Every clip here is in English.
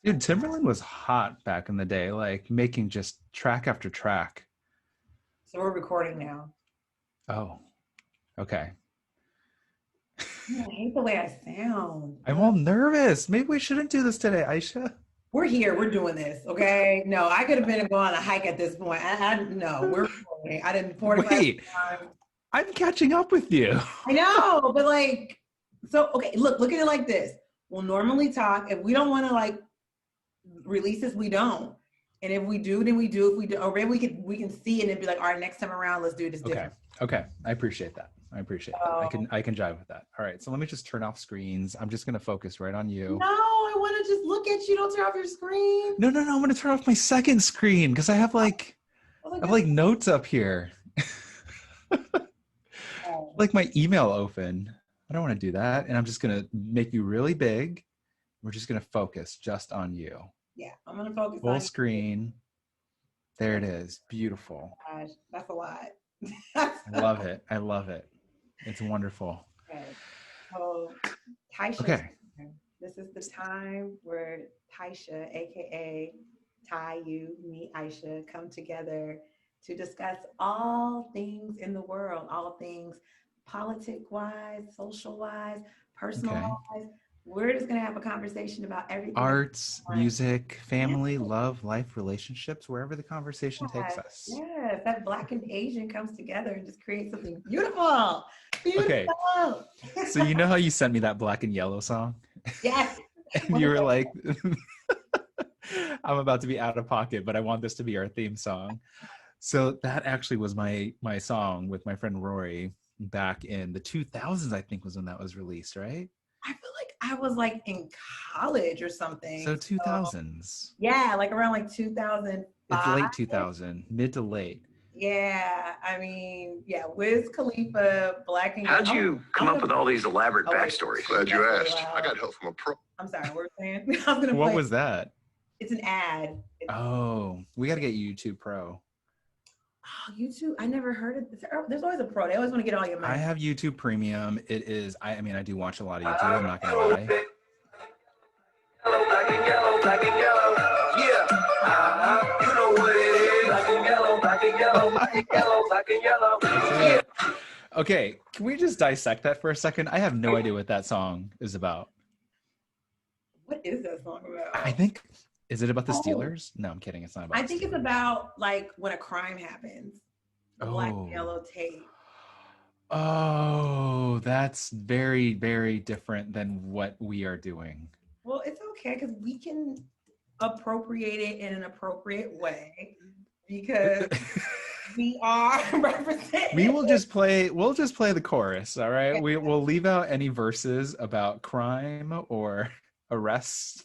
Dude, Timberland was hot back in the day, like making just track after track. So we're recording now. Oh, okay. Man, I hate the way I sound. I'm all nervous. Maybe we shouldn't do this today, Aisha. We're here. We're doing this. Okay. No, I could have been going on a hike at this point. No, we're recording. I didn't 45 Wait, times. I'm catching up with you. I know, but like, so okay. Look at it like this. We'll normally talk. If we don't want to like release this, we don't. And if we do, then we do. If we do, or maybe we can see it and be like, all right, next time around, let's do this Okay. different. Okay. I appreciate that. I appreciate that. I can jive with that. All right. So let me just turn off screens. I'm just gonna focus right on you. No, I want to just look at you. Don't turn off your screen. No, no, no. I'm gonna turn off my second screen because Oh, I have like notes up here. Like my email open. I don't want to do that. And I'm just gonna make you really big. We're just gonna focus just on you. yeah, I'm gonna focus Full on screen. There it is. Beautiful. gosh, that's a lot. I love it. I love it. It's wonderful. Okay. So Taisha, Okay. this is the time where Taisha, aka Ty, you, me, Aisha, come together to discuss all things in the world, all things politic wise, social wise, personal Okay. wise. We're just gonna have a conversation about everything. Arts, music, family, love, life, relationships, wherever the conversation takes Yes, us. yes, that Black and Asian comes together and just creates something beautiful. Beautiful. Okay. So you know how you sent me that black and yellow song? Yes. And you were like, I'm about to be out of pocket, but I want this to be our theme song. So that actually was my song with my friend Rory back in the 2000s, I think was when that was released, right? I feel like I was like in college or something. So So 2000s. yeah, like around like It's 2005. late 2000, mid to late. Yeah, I mean, yeah, Wiz Khalifa, Black and How'd Yellow. you come up with all these elaborate Oh, wait. backstories? Glad you That's really asked. I loud. got help from a pro. I'm sorry, what were we saying? I was gonna What play. was that? It's an ad. Oh, we got to get YouTube Pro. Oh, YouTube. I never heard of this. There's always a pro. They always want to get all your I money. have YouTube Premium. It is, I mean, I do watch a lot of YouTube. I'm not going to lie. Yellow, black and yellow, black and yellow. Yeah. You know what it is. Black and yellow, black and yellow, black and yellow, black and yellow. Yeah. Okay, can we just dissect that for a second? I have no idea what that song is about. What is that song about? I think, is it about the Oh. Steelers? No, I'm kidding. It's not about I the think it's Steelers. about like when a crime happens. Black Oh. and yellow tape. Oh, that's very, very different than what we are doing. Well, it's okay because we can appropriate it in an appropriate way because we are representing. We'll just play the chorus, all right? We'll leave out any verses about crime or arrest,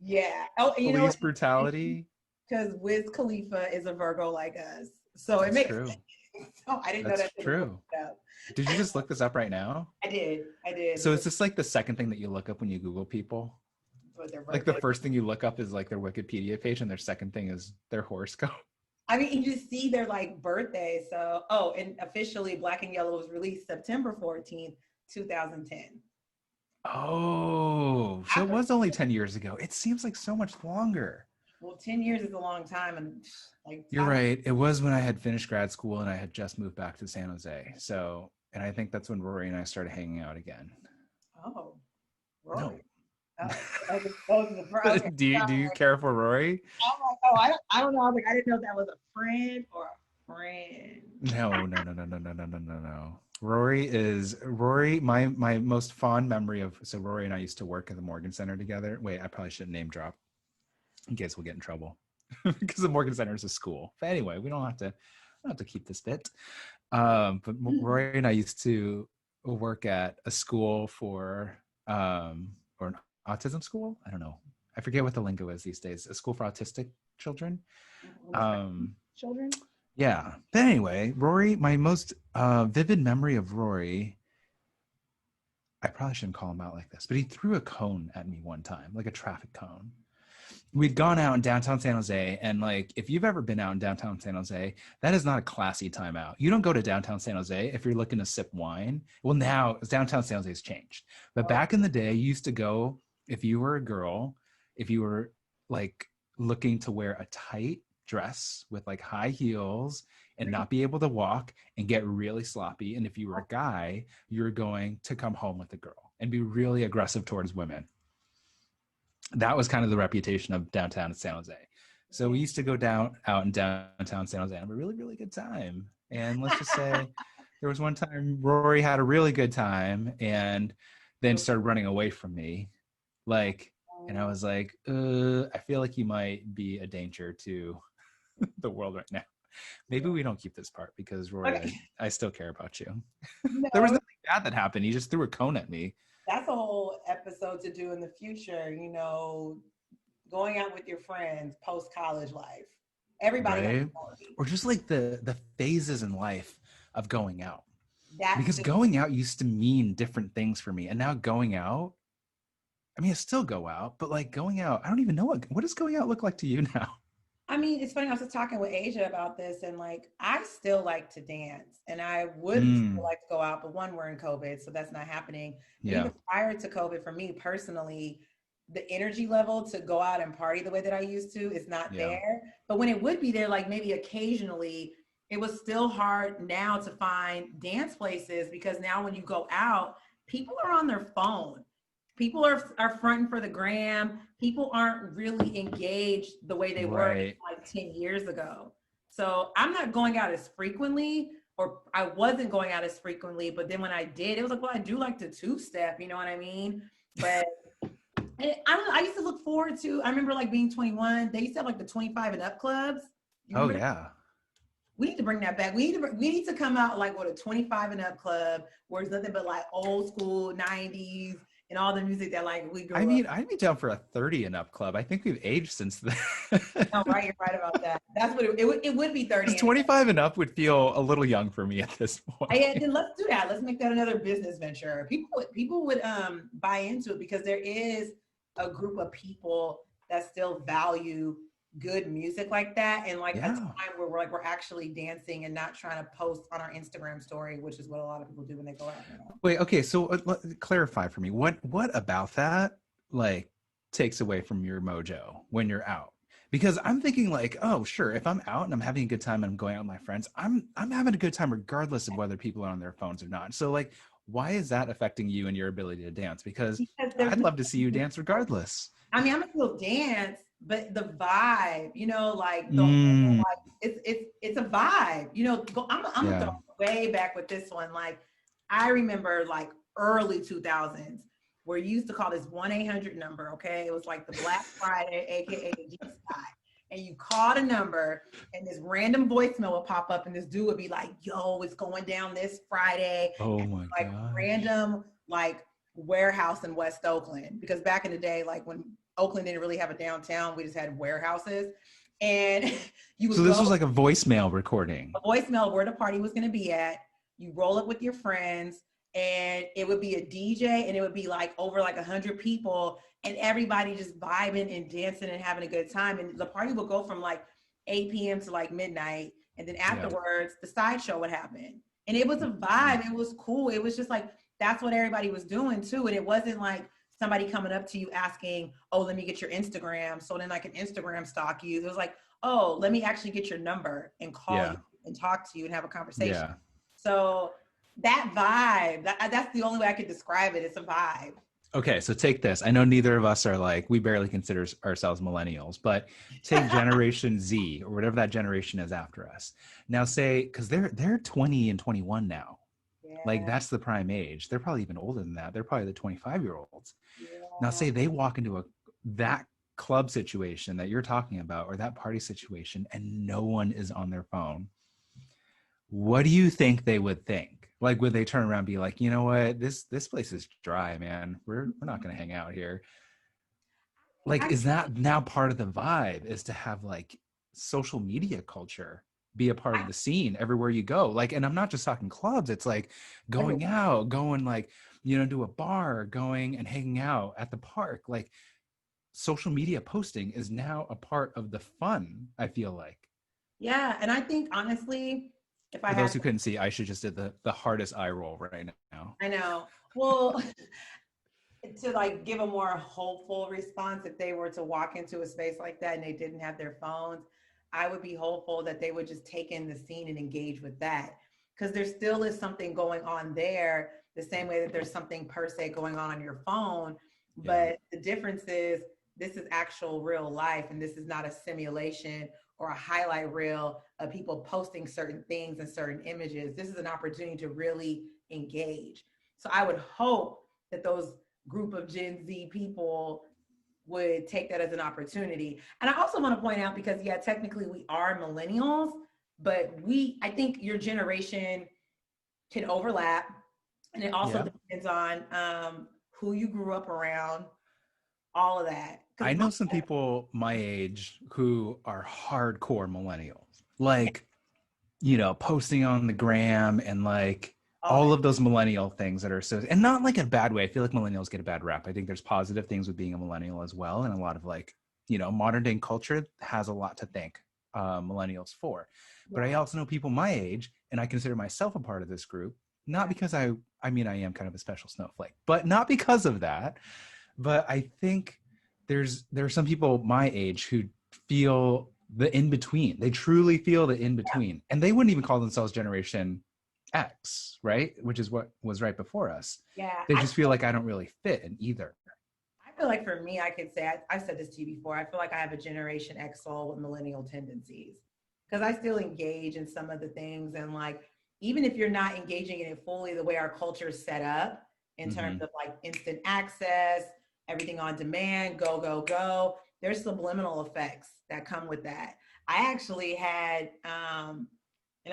Yeah. Oh, and you know police what? brutality. Because Wiz Khalifa is a Virgo like us, so it That's makes true. sense. So I didn't know That's that. true. Did you just look this up right now? I did. I did. So is this like the second thing that you look up when you Google people? But they're Like the Virgo. first thing you look up is like their Wikipedia page, and their second thing is their horoscope. I mean, you just see their like birthday. So, oh, and officially, Black and Yellow was released September 14th, 2010. Oh, so it was only 10 years ago. It seems like so much longer. Well, 10 years is a long time, and like You're right. It was when I had finished grad school and I had just moved back to San Jose. So, and I think that's when Rory and I started hanging out again. Oh, No. Rory. Oh, that was the first. Okay. Do you care for Rory? I'm like, oh, I don't know. I was like, I didn't know if that was a friend or a friend. No. Rory. My most fond memory of, so Rory and I used to work at the Morgan Center together. Wait, I probably shouldn't name drop in case we'll get in trouble because the Morgan Center is a school. But anyway, we don't have to keep this bit. But Rory and I used to work at a school for or an autism school. I don't know. I forget what the lingo is these days. A school for autistic children. Children. Yeah. But anyway, Rory, my most vivid memory of Rory, I probably shouldn't call him out like this, but he threw a cone at me one time, like a traffic cone. We'd gone out in downtown San Jose, and like, if you've ever been out in downtown San Jose, that is not a classy time out. You don't go to downtown San Jose if you're looking to sip wine. Well, now downtown San Jose has changed, but back in the day, you used to go if you were a girl. if you were like looking to wear a tight dress with like high heels and not be able to walk and get really sloppy. And if you were a guy, you're going to come home with a girl and be really aggressive towards women. That was kind of the reputation of downtown San Jose. So we used to go out in downtown San Jose and have a really, really good time. And let's just say there was one time Rory had a really good time and then started running away from me. Like, and I was like, I feel like you might be a danger to the world right now. Maybe we don't keep this part because Rory, Okay. I still care about you. No, There was nothing bad that happened. He just threw a cone at me. that's a whole episode to do in the future, you know, going out with your friends post college life. Everybody has Right? a story. Or just like the phases in life of going out. That's Because the- going out used to mean different things for me. And now going out, I mean, I still go out, but like going out, I don't even know what does going out look like to you now? I mean, it's funny. I was just talking with Asia about this, and like, I still like to dance, and I would still like to go out, but one, we're in COVID, so that's not happening. But Yeah. even prior to COVID, for me personally, the energy level to go out and party the way that I used to is not Yeah. there. But when it would be there, like maybe occasionally, it was still hard now to find dance places because now when you go out, people are on their phone. People are fronting for the gram. People aren't really engaged the way they were Right. like 10 years ago. So I'm not going out as frequently, or I wasn't going out as frequently, but then when I did, it was like, well, I do like to two-step, you know what I mean? But and I don't know, I used to look forward to, I remember like being 21, they used to have like the 25 and up clubs. You Oh remember that? yeah. We need to bring that back. We need to come out like with a 25 and up club where it's nothing but like old school 90s and all the music that like we grew I mean, up. I'd be down for a 30 and up club. I think we've aged since then. No, right, you're right about that. That's what it would be 30. 25 and up would feel a little young for me at this point. Yeah, then let's do that. Let's make that another business venture. People would buy into it because there is a group of people that still value good music like that, and like a Yeah. time where we're actually dancing and not trying to post on our Instagram story, which is what a lot of people do when they go out. Wait, okay, so clarify for me. What about that like takes away from your mojo when you're out? Because I'm thinking like, oh, sure, if I'm out and I'm having a good time and I'm going out with my friends, I'm having a good time regardless of whether people are on their phones or not. So like, why is that affecting you and your ability to dance? Because there's I'd love to see you dance regardless. I mean, I'm gonna still dance, but the vibe, you know, like the Mm, like it's a vibe, you know. I'm gonna Yeah. go way back with this one. Like, I remember like early 2000s where you used to call this 1-800 number. Okay, it was like the Black Friday, aka the G Sky, and you called a number, and this random voicemail would pop up, and this dude would be like, "Yo, it's going down this Friday." oh my Like god. random like warehouse in West Oakland, because back in the day, like when Oakland didn't really have a downtown, we just had warehouses, and you would So this go was like a voicemail recording. a voicemail where the party was going to be at. You roll up with your friends, and it would be a DJ, and it would be like over like 100 people, and everybody just vibing and dancing and having a good time. And the party would go from like 8 p.m. to like midnight, and then afterwards the sideshow would happen. And it was a vibe. It was cool. It was just like that's what everybody was doing too. And it wasn't like somebody coming up to you asking, "Oh, let me get your Instagram," so then I can Instagram stalk you. It was like, "Oh, let me actually get your number and call Yeah. you and talk to you and have a conversation." Yeah. So that vibe, that's the only way I could describe it. It's a vibe. Okay, so take this. I know neither of us are like, we barely consider ourselves millennials, but take Generation Z or whatever that generation is after us. Now say, because they're 20 and 21 now. Like Yeah, that's the prime age. They're probably even older than that. They're probably the 25-year-olds. yeah. Now say they walk into that club situation that you're talking about or that party situation and no one is on their phone. What do you think they would think? Like, would they turn around and be like, you know what, this place is dry, man. We're not gonna hang out here. Like, is that now part of the vibe is to have like social media culture be a part of the scene everywhere you go? Like, and I'm not just talking clubs, it's like going out, going like, you know, to a bar, going and hanging out at the park. Like social media posting is now a part of the fun, I feel like. Yeah, and I think honestly, if I For had, those who couldn't see, Aisha just did the hardest eye roll right now. I know. Well, to like give a more hopeful response, if they were to walk into a space like that and they didn't have their phones, I would be hopeful that they would just take in the scene and engage with that. Because there still is something going on there, the same way that there's something per se going on your phone. But the difference is this is actual real life, and this is not a simulation or a highlight reel of people posting certain things and certain images. This is an opportunity to really engage. So I would hope that those group of Gen Z people would take that as an opportunity. And I also want to point out, because yeah, technically we are millennials, but I think your generation can overlap, and it also depends on who you grew up around, all of that. I know some people my age who are hardcore millennials, like, you know, posting on the gram and like all of those millennial things that are so, and not like in a bad way. I feel like millennials get a bad rap. I think there's positive things with being a millennial as well. And a lot of like, you know, modern day culture has a lot to thank millennials for. But I also know people my age, and I consider myself a part of this group, not because I mean, I am kind of a special snowflake, but not because of that. But I think there are some people my age who feel the in between. They truly feel the in between, and they wouldn't even call themselves Generation X, right? Which is what was right before us. Yeah, they just feel like I don't really fit in either. I feel like for me, I could say I've said this to you before. I feel like I have a Generation X soul with millennial tendencies, because I still engage in some of the things, and like even if you're not engaging in it fully the way our culture is set up in terms of like instant access, everything on demand, go, go, go. There's subliminal effects that come with that. I actually had, and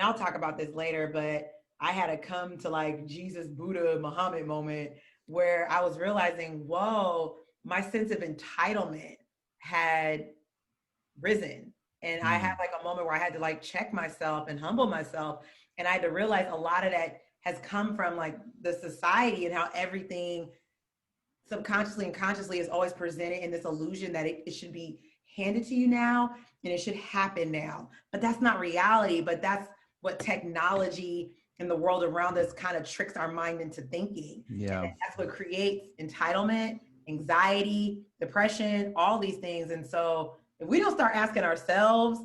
I'll talk about this later, but I had a come to like Jesus, Buddha, Muhammad moment where I was realizing, whoa, my sense of entitlement had risen. And I had like a moment where I had to like check myself and humble myself. And I had to realize a lot of that has come from like the society and how everything subconsciously and consciously is always presented in this illusion that it should be handed to you now and it should happen now. But that's not reality, but that's what technology and the world around us kind of tricks our mind into thinking. Yeah. And that's what creates entitlement, anxiety, depression, all these things. And so if we don't start asking ourselves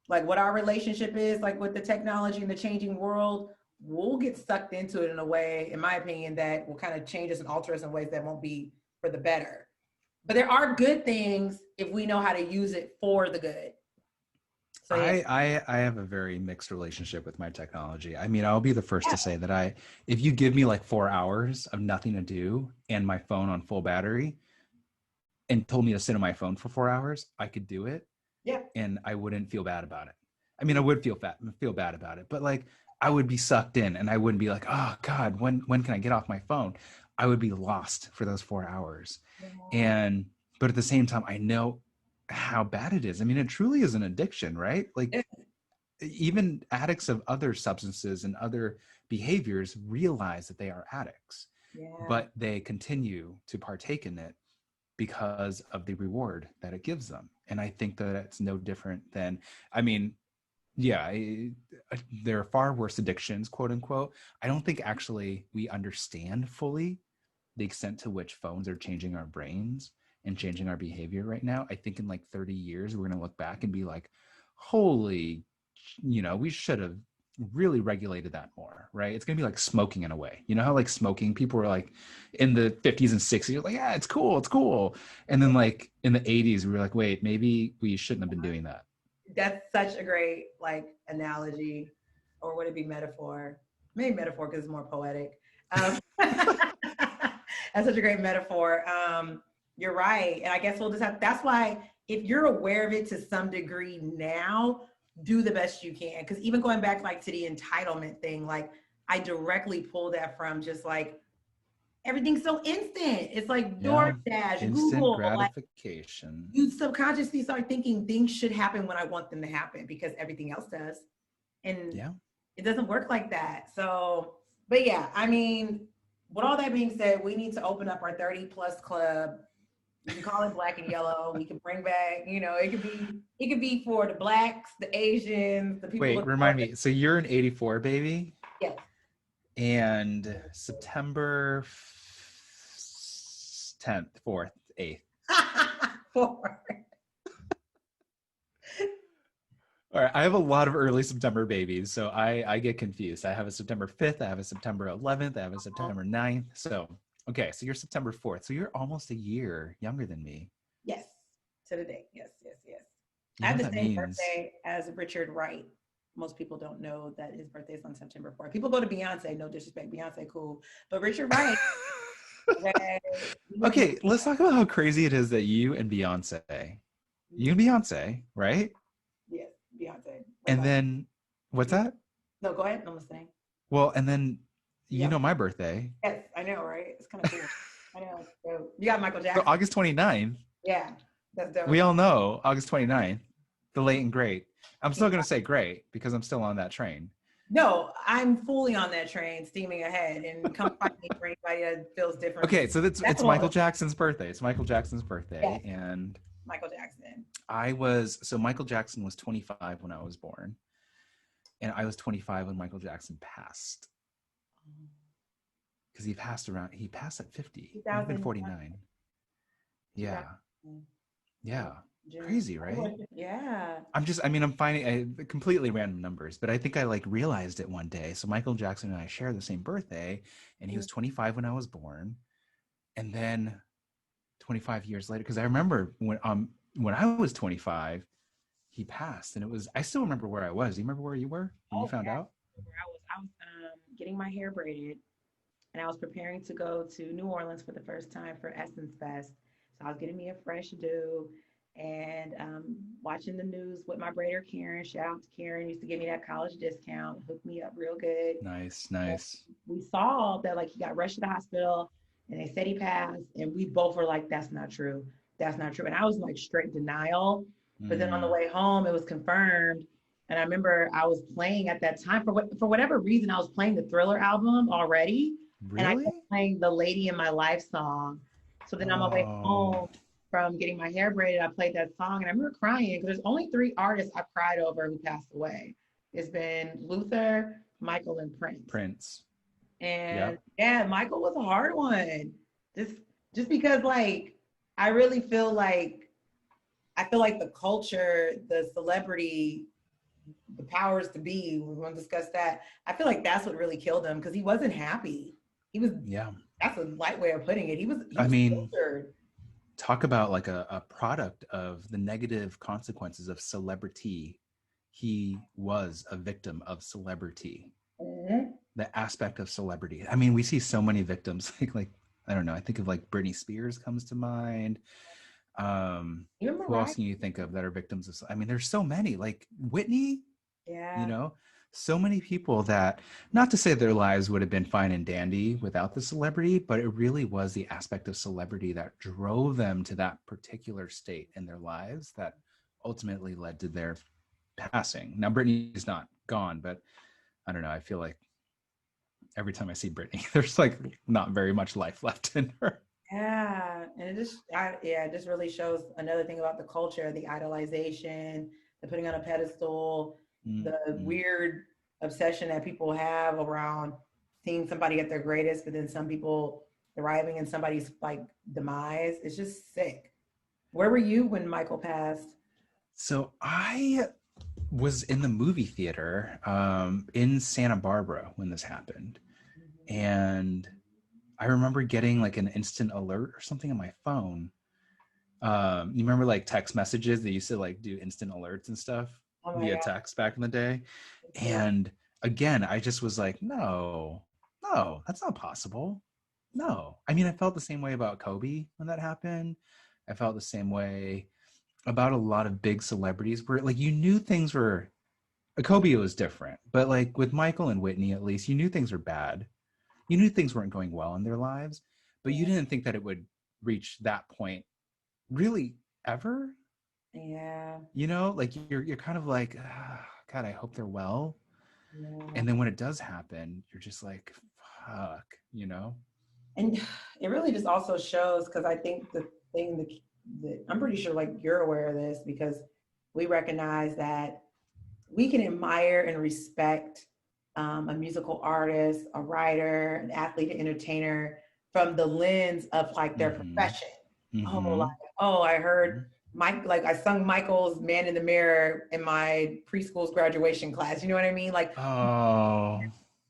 like what our relationship is like with the technology and the changing world, we'll get sucked into it in a way, in my opinion, that will kind of change us and alter us in ways that won't be for the better. But there are good things if we know how to use it for the good. So yeah. I have a very mixed relationship with my technology. I mean, I'll be the first to say that if you give me like 4 hours of nothing to do and my phone on full battery and told me to sit on my phone for 4 hours, I could do it. Yeah. And I wouldn't feel bad about it. I mean, I would feel bad about it, but like I would be sucked in and I wouldn't be like, oh God, when can I get off my phone? I would be lost for those 4 hours. Yeah. But at the same time, I know how bad it is. I mean, it truly is an addiction, right? Like even addicts of other substances and other behaviors realize that they are addicts, but they continue to partake in it because of the reward that it gives them. And I think that it's no different than, I mean, yeah, there are far worse addictions, quote unquote. I don't think actually we understand fully the extent to which phones are changing our brains and changing our behavior right now. I think in like 30 years, we're going to look back and be like, holy, you know, we should have really regulated that more, right? It's going to be like smoking in a way. You know how like smoking, people were like in the 50s and 60s, like, yeah, it's cool. And then like in the 80s, we were like, wait, maybe we shouldn't have been doing that. That's such a great like analogy, or would it be metaphor? Maybe metaphor because it's more poetic. That's such a great metaphor. You're right. And I guess we'll just that's why if you're aware of it to some degree now, do the best you can. Because even going back like to the entitlement thing, like I directly pull that from just like everything's so instant. It's like DoorDash, instant Google, gratification. Like, you subconsciously start thinking things should happen when I want them to happen because everything else does. And it doesn't work like that. So, but yeah, I mean, with all that being said, we need to open up our 30 plus club. We can call it Black and Yellow. We can bring back, you know, it could be for the Blacks, the Asians, the people. Wait, remind me. So you're an 84 baby? Yes. And September 10th, 4th, 8th. 4. All right, I have a lot of early September babies, so I get confused. I have a September 5th, I have a September 11th, I have a September 9th. So, okay, so you're September 4th. So you're almost a year younger than me. Yes, to the day. Yes, yes, yes. You I know have the what that same means? birthday as Richard Wright. Most people don't know that his birthday is on September 4th. People go to Beyonce, no disrespect, Beyonce cool. But Richard Wright, Okay, let's talk about how crazy it is that you and Beyonce, right? Yes, Beyonce. And then, what's that? No, go ahead. I'm listening. Well, and then you Yeah. know my birthday. Yes, I know, right? It's kind of cool. I know. So you got Michael So Jackson. August 29th, Yeah, that's dope. we all know August 29th, the late and great. I'm still going to say great because I'm still on that train. No, I'm fully on that train, steaming ahead, and come find me for anybody that feels different. Okay, so it's what- Michael Jackson's birthday. It's Michael Jackson's birthday. Yes. And Michael Jackson. Michael Jackson was 25 when I was born. And I was 25 when Michael Jackson passed. Because he passed at 50. He'd been 49. Yeah. Yeah. Crazy, right? Yeah. I'm finding completely random numbers, but I think I realized it one day. So Michael Jackson and I share the same birthday, and he was 25 when I was born. And then 25 years later, because I remember when I was 25, he passed, and I still remember where I was. Do you remember where you were when you found out? I was getting my hair braided, and I was preparing to go to New Orleans for the first time for Essence Fest. So I was getting me a fresh do and watching the news with my braider Karen. Shout out to Karen, used to give me that college discount, hooked me up real good. Nice. We saw that he got rushed to the hospital, and they said he passed, and we both were like, "That's not true. That's not true." And I was straight denial. But then on the way home, it was confirmed. And I remember I was playing at that time, for whatever reason, I was playing the Thriller album already. Really? And I kept playing the Lady in My Life song. So then on my way home from getting my hair braided, I played that song. And I remember crying because there's only 3 artists I've cried over who passed away. It's been Luther, Michael, and Prince. And yeah, Michael was a hard one. Just because I really feel like the culture, the celebrity, the powers to be, we want to discuss that. I feel like that's what really killed him because he wasn't happy. That's a light way of putting it. He was filtered. Talk about a product of the negative consequences of celebrity. He was a victim of celebrity. Mm-hmm. The aspect of celebrity. I mean, we see so many victims. I don't know. I think of Britney Spears comes to mind. Who else can you think of that are victims of? I mean, there's so many. Whitney. Yeah. So many people that, not to say their lives would have been fine and dandy without the celebrity, but it really was the aspect of celebrity that drove them to that particular state in their lives that ultimately led to their passing. Now, Britney's not gone, but I don't know. I feel like every time I see Britney, there's not very much life left in her. Yeah, and it just really shows another thing about the culture, the idolization, the putting on a pedestal, the weird obsession that people have around seeing somebody at their greatest, but then some people thriving in somebody's demise. It's just sick. Where were you when Michael passed? So I was in the movie theater in Santa Barbara when this happened. And I remember getting an instant alert or something on my phone. You remember text messages? They used to do instant alerts and stuff via text back in the day. And again, I just was no, that's not possible. No. I mean, I felt the same way about Kobe when that happened. I felt the same way about a lot of big celebrities where you knew things were, Kobe was different, but with Michael and Whitney, at least you knew things were bad. You knew things weren't going well in their lives, but you didn't think that it would reach that point really ever. Yeah. You're kind of God, I hope they're well. Yeah. And then when it does happen, you're just fuck, And it really just also shows, because I think the thing that I'm pretty sure you're aware of this, because we recognize that we can admire and respect a musical artist, a writer, an athlete, an entertainer from the lens of like their profession. Oh, like, oh, I heard Mike, like I sung Michael's Man in the Mirror in my preschool's graduation class. You know what I mean? Like, Oh,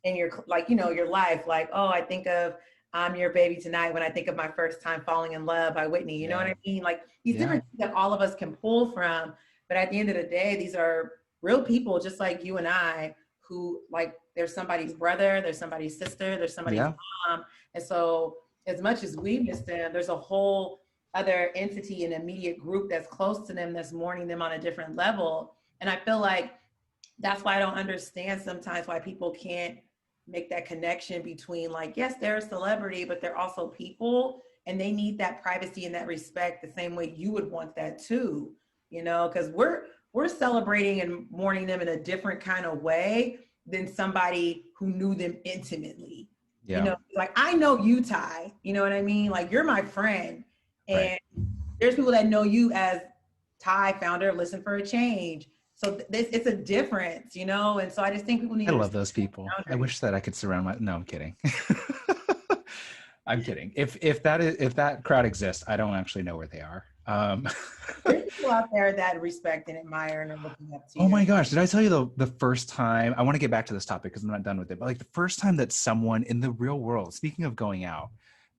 in your, like, you know, your life, like, oh, I think of I'm Your Baby Tonight when I think of My First Time Falling in Love by Whitney. You know what I mean? Like these different things that all of us can pull from. But at the end of the day, these are real people just like you and I, who, like, there's somebody's brother, there's somebody's sister, there's somebody's mom. And so as much as we miss them, there's a whole other entity and immediate group that's close to them that's mourning them on a different level. And I feel like that's why I don't understand sometimes why people can't make that connection between, like, yes, they're a celebrity, but they're also people, and they need that privacy and that respect the same way you would want that too, you know, because we're celebrating and mourning them in a different kind of way than somebody who knew them intimately. You know, like I know you, Ty, you know what I mean? Like you're my friend, and there's people that know you as Ty, founder of Listen for a Change. So it's a difference, you know? And so I just think people need I love those people. I wish that I could surround no, I'm kidding. I'm kidding. If that crowd exists, I don't actually know where they are. There's people out there that respect and admire and are looking up to you. Oh my gosh, did I tell you the first time, I want to get back to this topic because I'm not done with it, but like the first time that someone in the real world, speaking of going out,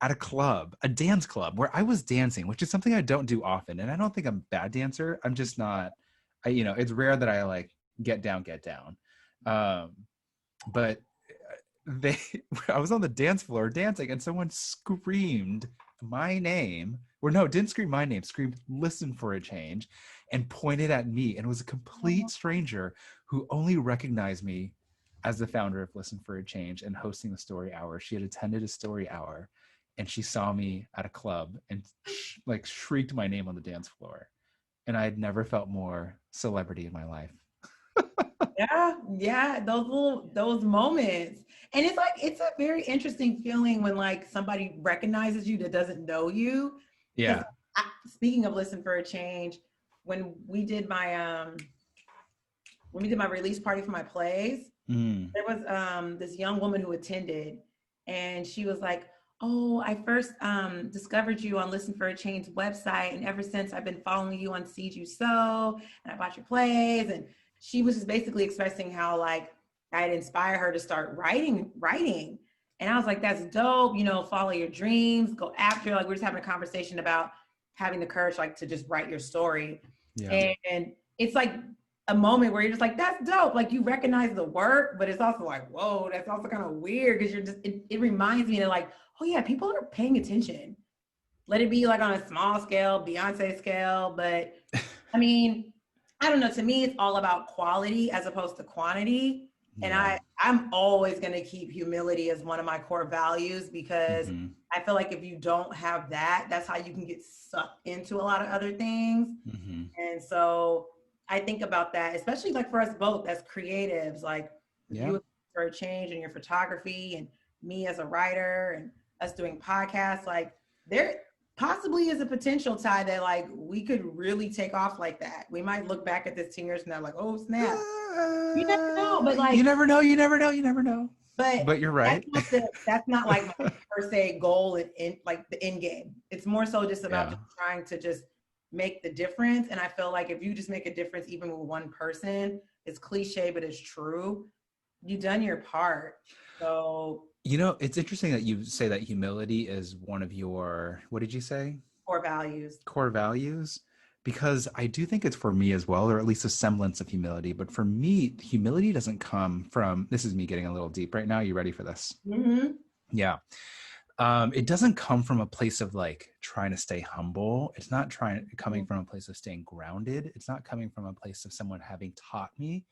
at a club, a dance club where I was dancing, which is something I don't do often. And I don't think I'm a bad dancer. I'm just not, you know, it's rare that I like get down. But I was on the dance floor dancing and someone screamed my name, or no, didn't scream my name, screamed Listen for a Change, and pointed at me. And it was a complete stranger who only recognized me as the founder of Listen for a Change and hosting the story hour. She had attended a story hour and she saw me at a club and like shrieked my name on the dance floor. And I had never felt more celebrity in my life. Yeah, those moments. And it's like, it's a very interesting feeling when like somebody recognizes you that doesn't know you. Yeah. Speaking of Listen for a Change, when we did my release party for my plays, there was this young woman who attended, and she was like, oh, I first discovered you on Listen for a Change website, and ever since I've been following you on Seed You Sow, and I bought your plays. And she was just basically expressing how like I'd inspire her to start writing. And I was like, that's dope, you know, follow your dreams, go after it. Like we're just having a conversation about having the courage like to just write your story. Yeah. And it's like a moment where you're just like, that's dope. Like you recognize the work, but it's also like, whoa, that's also kind of weird because you're just, it reminds me that like, oh yeah, people are paying attention. Let it be like on a small scale, Beyonce scale. But I mean, I don't know, to me, it's all about quality as opposed to quantity. Yeah. And I'm always going to keep humility as one of my core values because I feel like if you don't have that, that's how you can get sucked into a lot of other things. And so I think about that, especially like for us both as creatives, like you for a change in your photography and me as a writer and us doing podcasts, like there possibly is a potential, Ty, that like we could really take off like that. We might look back at this 10 years from now like, oh snap. You never know, but like you never know. But you're right. That's not like my per se goal in like the end game. It's more so just about just trying to just make the difference. And I feel like if you just make a difference even with one person, it's cliche, but it's true. You've done your part. So you know, it's interesting that you say that humility is one of your, what did you say? Core values. Because I do think it's for me as well, or at least a semblance of humility. But for me, humility doesn't come from, this is me getting a little deep right now. You ready for this? Yeah. It doesn't come from a place of like trying to stay humble. It's not coming from a place of staying grounded. It's not coming from a place of someone having taught me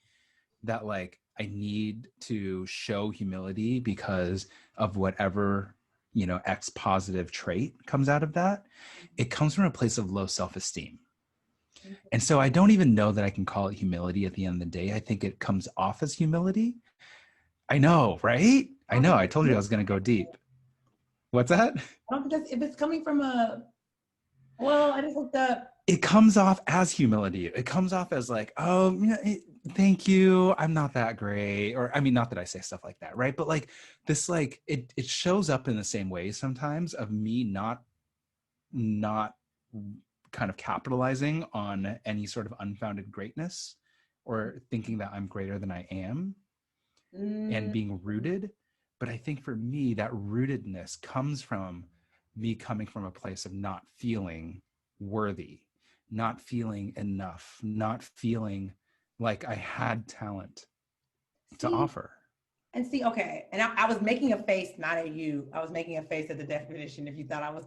that like I need to show humility because of whatever, you know, X positive trait comes out of that. It comes from a place of low self-esteem. And so I don't even know that I can call it humility at the end of the day. I think it comes off as humility. I know, right? I know. I told you I was going to go deep. What's that? I don't think if it's coming from I just looked up. It comes off as humility. It comes off as like, oh, thank you, I'm not that great. Or I mean, not that I say stuff like that, right? But like this, like it shows up in the same way sometimes of me not kind of capitalizing on any sort of unfounded greatness or thinking that I'm greater than I am and Mm, being rooted. But I think for me, that rootedness comes from me coming from a place of not feeling worthy, not feeling enough, not feeling like I had talent to see, offer. and see, okay. And I was making a face, not at you. I was making a face at the definition if you thought I was,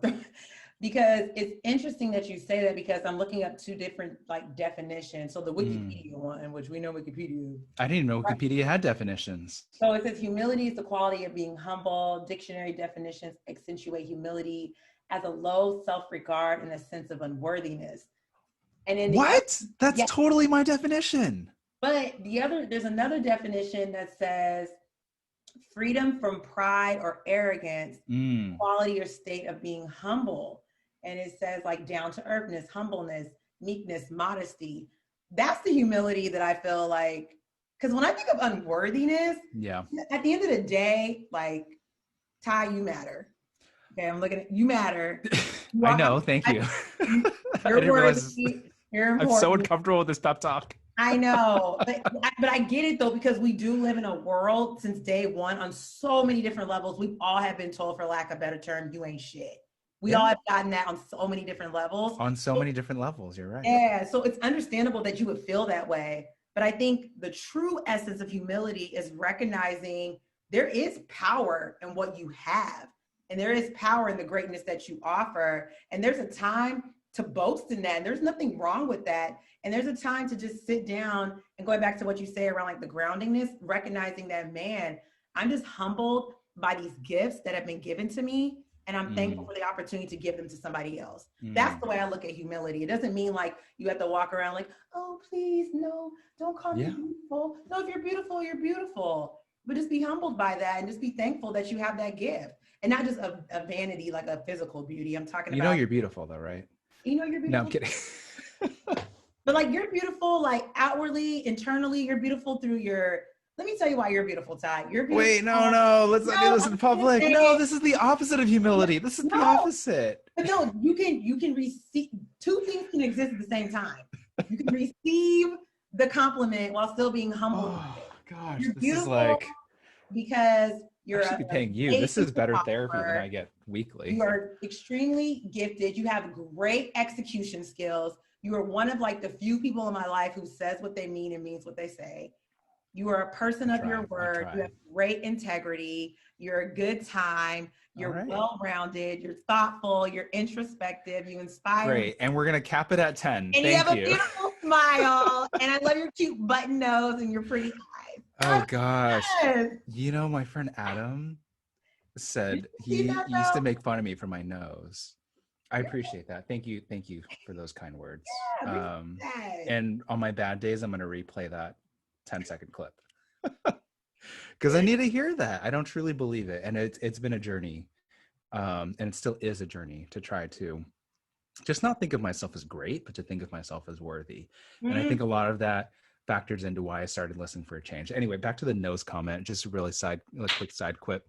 because it's interesting that you say that because I'm looking up two different like definitions. So the Mm. Wikipedia one, which we know Wikipedia. I didn't even know Wikipedia had definitions. So it says humility is the quality of being humble. Dictionary definitions accentuate humility as a low self-regard and a sense of unworthiness. And then the other, What? That's yeah, totally my definition. but there's another definition that says freedom from pride or arrogance, Mm. quality or state of being humble. And it says like down to earthness, humbleness, meekness, modesty. That's the humility that I feel like, because when I think of unworthiness, Yeah. at the end of the day, like, Ty, you matter. Okay, I'm looking at you matter. You I are, know. Thank you. I you're didn't realize worthy. You're I'm so important. uncomfortable with this pep talk. I know, but I get it though, because we do live in a world since day one on so many different levels. We all have been told, for lack of a better term, you ain't shit. We all Yeah. have gotten that on so many different levels. On so many different levels. You're right. Yeah, so it's understandable that you would feel that way. But I think the true essence of humility is recognizing there is power in what you have, and there is power in the greatness that you offer. And there's a time to boast in that. And there's nothing wrong with that. And there's a time to just sit down and going back to what you say around like the groundingness, recognizing that, man, I'm just humbled by these gifts that have been given to me. And I'm thankful for the opportunity to give them to somebody else. That's the way I look at humility. It doesn't mean like you have to walk around like, oh, please, no, don't call me beautiful. No, if you're beautiful, you're beautiful. But just be humbled by that and just be thankful that you have that gift. And not just a vanity, like a physical beauty. I'm talking You about, know you're beautiful though, right? you're No, I'm beautiful. kidding. But like you're beautiful, like outwardly, internally, you're beautiful through your, let me tell you why you're beautiful, Ty. You're beautiful. Wait, no, let's not do this in public. No, this is the opposite of humility. This is the opposite. But no, you can receive, two things can exist at the same time. You can receive the compliment while still being humble. Oh gosh, You're this is beautiful like because I you're should be paying you. This is better therapy than I get weekly. You are extremely gifted. You have great execution skills. You are one of like the few people in my life who says what they mean and means what they say. You are a person of your word. You have great integrity. You're a good time. You're well-rounded. You're thoughtful. You're introspective. You inspire. Great. And we're going to cap it at 10. And you have a beautiful smile. And I love your cute button nose and your pretty eyes. Oh, gosh. Yes. You know, my friend Adam said he used to make fun of me for my nose. I appreciate that. Thank you. Thank you for those kind words. Yeah, and on my bad days, I'm going to replay that 10-second clip because I need to hear that. I don't truly believe it. And it's been a journey. And it still is a journey to try to just not think of myself as great, but to think of myself as worthy. And I think a lot of that factors into why I started listening for a change. Anyway, back to the nose comment, just a really quick side quip.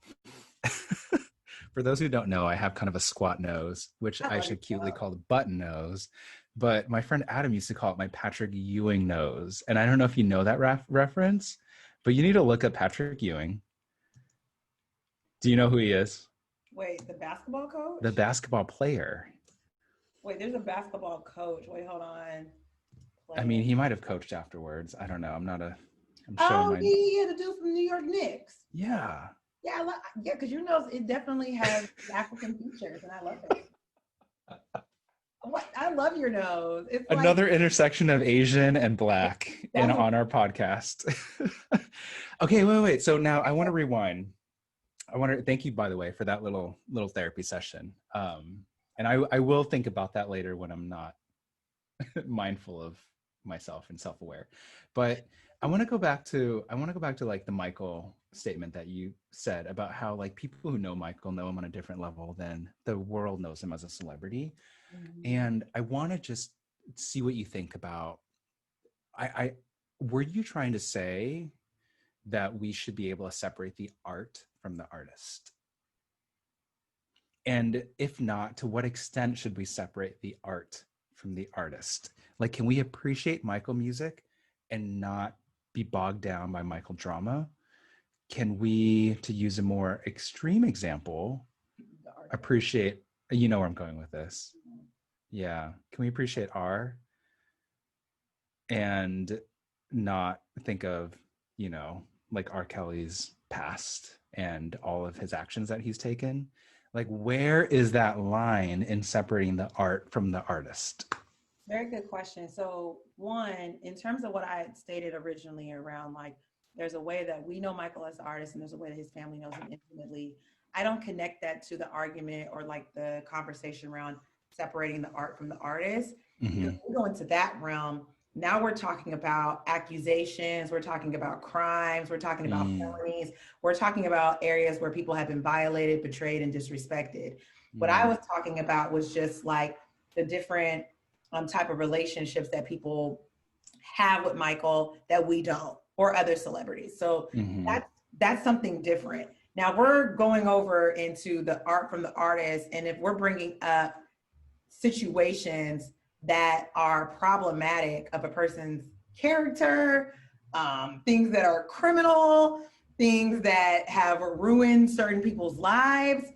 For those who don't know, I have kind of a squat nose, which I should cutely call the button nose. But my friend Adam used to call it my Patrick Ewing nose. And I don't know if you know that reference, but you need to look up Patrick Ewing. Do you know who he is? Wait, the basketball coach? The basketball player. Wait, there's a basketball coach. Wait, hold on. I mean, he might have coached afterwards. I don't know. I'm he had to do from New York Knicks. Yeah. Yeah, because your nose, it definitely has African features, and I love it. I love your nose. It's another intersection of Asian and Black on our podcast. Okay, wait. So now I want to rewind. Thank you, by the way, for that little therapy session. And I will think about that later when I'm not mindful of myself and self-aware. But I want to go back to like the Michael statement that you said about how like people who know Michael know him on a different level than the world knows him as a celebrity. And I want to just see what you think about. I were you trying to say that we should be able to separate the art from the artist? And if not, to what extent should we separate the art from the artist? Like, can we appreciate Michael music and not be bogged down by Michael drama? Can we, to use a more extreme example, appreciate, you know where I'm going with this. Yeah. Can we appreciate R and not think of, you know, like R. Kelly's past and all of his actions that he's taken? Like, where is that line in separating the art from the artist? Very good question. So one, in terms of what I had stated originally around, like, there's a way that we know Michael as an artist and there's a way that his family knows him intimately. I don't connect that to the argument or like the conversation around separating the art from the artist. Mm-hmm. Because we go into that realm. Now we're talking about accusations, we're talking about crimes, we're talking about felonies, we're talking about areas where people have been violated, betrayed, and disrespected. What I was talking about was just like the different type of relationships that people have with Michael that we don't, or other celebrities. So that's something different. Now we're going over into the art from the artist, and if we're bringing up situations that are problematic of a person's character, things that are criminal, things that have ruined certain people's lives,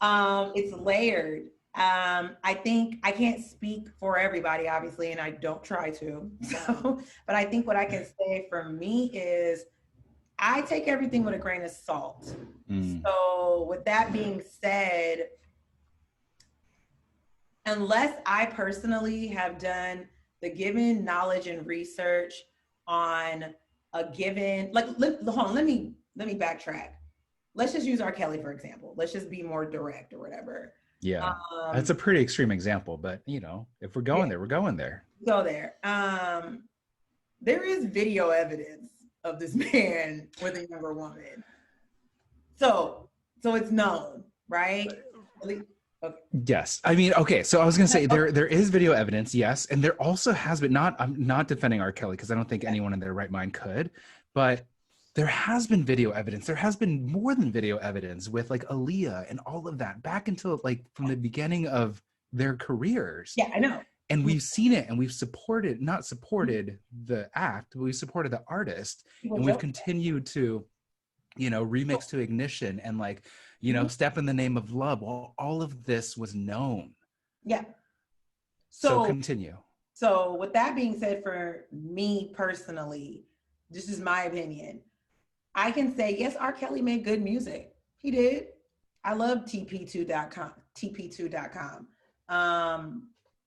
it's layered. I think I can't speak for everybody, obviously, and I don't try to. So, but I think what I can say for me is I take everything with a grain of salt. So with that being said, unless I personally have done the given knowledge and research on a given, like, hold on, let me backtrack. Let's just use R. Kelly, for example. Let's just be more direct or whatever. Yeah, that's a pretty extreme example, but you know, if we're going there, we're going there. Go there. There is video evidence of this man with a younger woman. So it's known, right? Okay. Yes. I mean, okay. So I was going to say there is video evidence. Yes. And there also has been, I'm not defending R. Kelly because I don't think anyone in their right mind could, but there has been video evidence. There has been more than video evidence with like Aaliyah and all of that back until like from the beginning of their careers. Yeah, I know. And we've seen it and we've not supported the act, but we supported the artist. And we've continued to, you know, remix to Ignition and like, you know, Step in the Name of Love. Well, all of this was known. Yeah. So continue. So with that being said, for me personally, this is my opinion. I can say, yes, R. Kelly made good music. He did. I love TP2.com. TP2.com.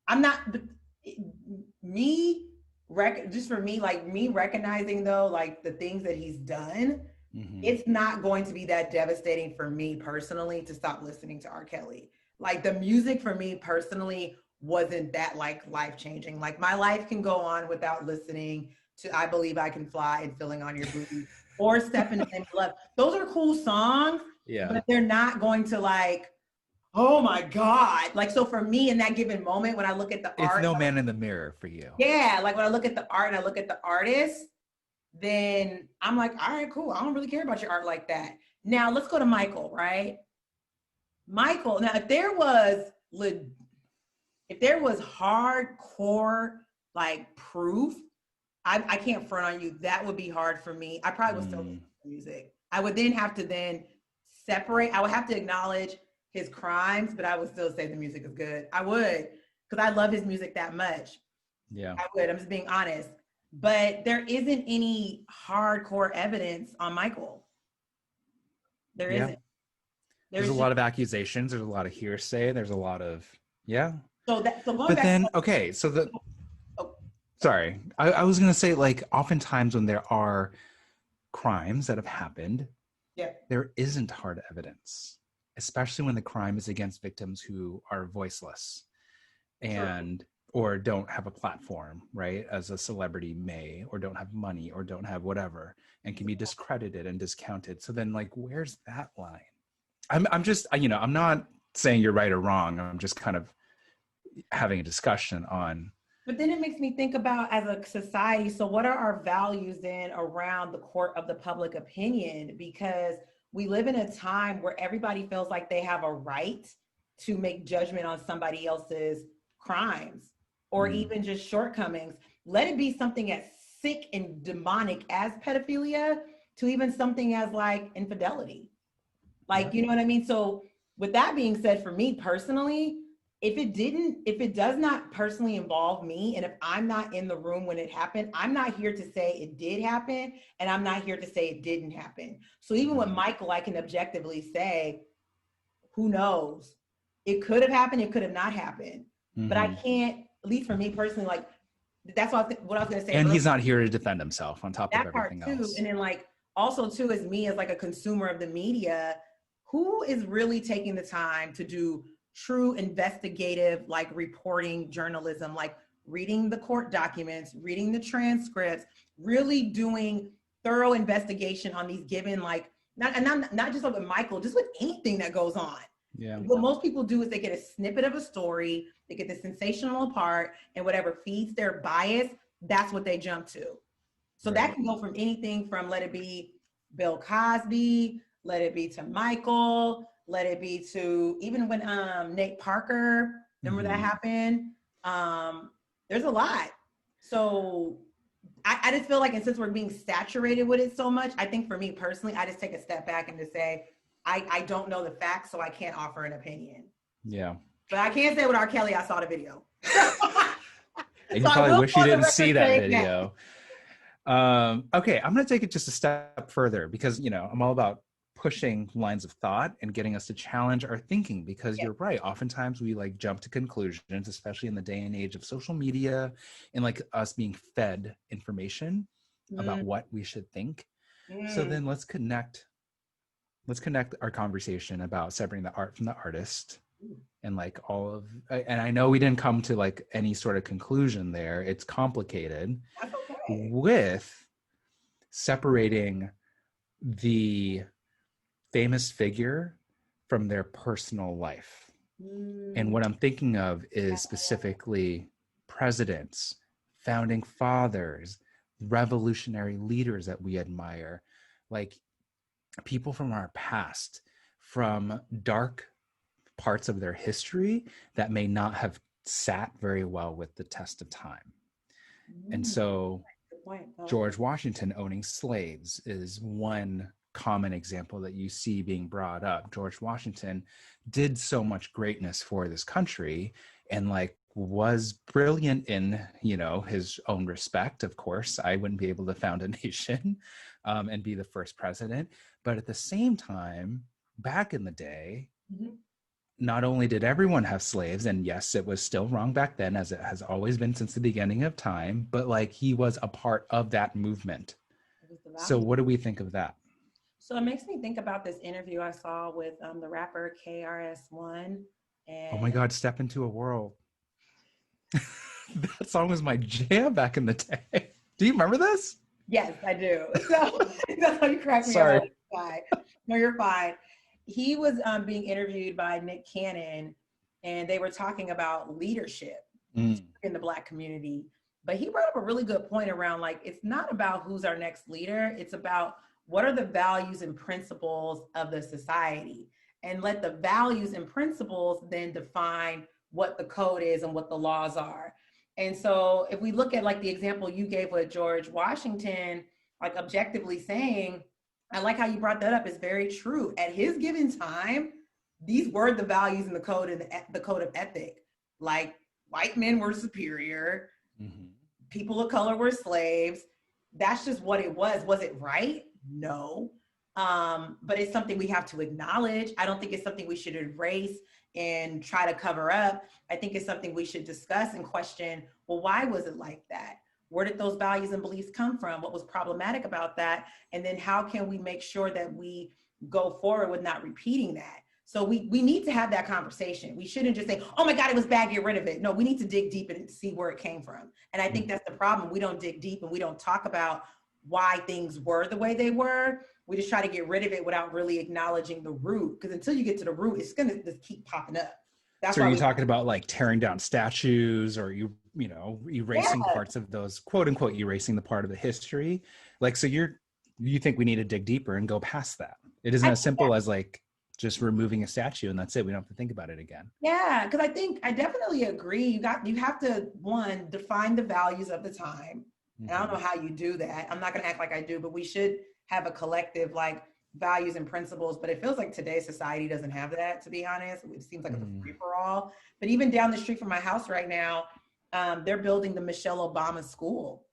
I'm not, just for me, like me recognizing though, like the things that he's done, it's not going to be that devastating for me personally to stop listening to R. Kelly. Like the music for me personally wasn't that like life-changing. Like my life can go on without listening to I Believe I Can Fly and Feeling on Your Booty or Step in the Name of Love. Those are cool songs, but they're not going to like, oh my God. Like, so for me in that given moment, when I look at the art. It's no man in the mirror for you. Yeah. Like when I look at the art and I look at the artist, then I'm like, all right, cool. I don't really care about your art like that. Now let's go to Michael, right? Michael, now if there was hardcore like proof, I can't front on you. That would be hard for me. I probably would still listen to music. I would then have to separate. I would have to acknowledge his crimes, but I would still say the music is good. I would, because I love his music that much. Yeah, I would. I'm just being honest. But there isn't any hardcore evidence on Michael. There isn't. There's a lot of accusations. There's a lot of hearsay. There's a lot of Sorry, I was gonna say, like, oftentimes when there are crimes that have happened, there isn't hard evidence, especially when the crime is against victims who are voiceless and or don't have a platform, right? As a celebrity may, or don't have money, or don't have whatever, and can be discredited and discounted. So then, like, where's that line? I'm just, you know, I'm not saying you're right or wrong. I'm just kind of having a discussion on But then it makes me think about as a society, so what are our values then around the court of the public opinion? Because we live in a time where everybody feels like they have a right to make judgment on somebody else's crimes or even just shortcomings. Let it be something as sick and demonic as pedophilia to even something as like infidelity. Like, you know what I mean? So with that being said, for me personally, if it does not personally involve me, and if I'm not in the room when it happened, I'm not here to say it did happen, and I'm not here to say it didn't happen. So even with Michael, I can objectively say, who knows? It could have happened, it could have not happened. But I can't, at least for me personally, like, that's what I was gonna say. And earlier. he's not here to defend himself on top of That part everything too. else. And then like, also too, as me as like a consumer of the media, who is really taking the time to do true investigative, like reporting journalism, like reading the court documents, reading the transcripts, really doing thorough investigation on these given, like, not just with Michael, just with anything that goes on. Yeah. What most people do is they get a snippet of a story, they get the sensational part, and whatever feeds their bias, that's what they jump to. So that can go from anything from, let it be Bill Cosby, let it be to Michael, let it be to even when Nate Parker, remember that happened? There's a lot. So I just feel like, and since we're being saturated with it so much, I think for me personally, I just take a step back and just say, I don't know the facts, so I can't offer an opinion. Yeah. But I can't say with R. Kelly, I saw the video. You So I probably will wish you go on the didn't see record that saying video. Okay, I'm going to take it just a step further because, you know, I'm all about pushing lines of thought and getting us to challenge our thinking because you're right. Oftentimes we like jump to conclusions, especially in the day and age of social media and like us being fed information about what we should think. So then let's connect our conversation about separating the art from the artist and like all of, and I know we didn't come to like any sort of conclusion there. It's complicated. That's okay. With separating the famous figure from their personal life. And what I'm thinking of is specifically presidents, founding fathers, revolutionary leaders that we admire, like people from our past, from dark parts of their history that may not have sat very well with the test of time. And so George Washington owning slaves is one common example that you see being brought up. George Washington did so much greatness for this country and like was brilliant in, you know, his own respect. Of course, I wouldn't be able to found a nation and be the first president. But at the same time, back in the day, not only did everyone have slaves, and yes, it was still wrong back then, as it has always been since the beginning of time, but like he was a part of that movement. So what do we think of that? So it makes me think about this interview I saw with the rapper KRS-One. And oh my God, Step Into a World. That song was my jam back in the day. Do you remember this? Yes, I do. So that's how you crack me Sorry. up. No, you're fine. He was being interviewed by Nick Cannon, and they were talking about leadership in the Black community. But he brought up a really good point around like, it's not about who's our next leader. It's about what are the values and principles of the society, and let the values and principles then define what the code is and what the laws are. And so if we look at like the example you gave with George Washington, like objectively saying, I like how you brought that up. It's very true. At his given time, these were the values in the code and the code of ethic. Like white men were superior, people of color were slaves. That's just what it was. Was it right? No. But it's something we have to acknowledge. I don't think it's something we should erase and try to cover up. I think it's something we should discuss and question, well, why was it like that? Where did those values and beliefs come from? What was problematic about that? And then how can we make sure that we go forward with not repeating that? So we need to have that conversation. We shouldn't just say, oh my God, it was bad, get rid of it. No, we need to dig deep and see where it came from. And I think that's the problem. We don't dig deep and we don't talk about why things were the way they were. We just try to get rid of it without really acknowledging the root. Because until you get to the root, it's gonna just keep popping up. That's So are why you we, talking about like tearing down statues, or you know, erasing yeah, parts of those, quote unquote, erasing the part of the history? Like, so you think we need to dig deeper and go past that? It isn't I as simple as like just removing a statue and that's it. We don't have to think about it again. Yeah, because I think I definitely agree. You have to, one, define the values of the time. And I don't Mhm. know how you do that. I'm not gonna act like I do, but we should have a collective like values and principles. But it feels like today's society doesn't have that, to be honest. It seems like it's a Mm. free for all. But even down the street from my house right now, they're building the Michelle Obama School.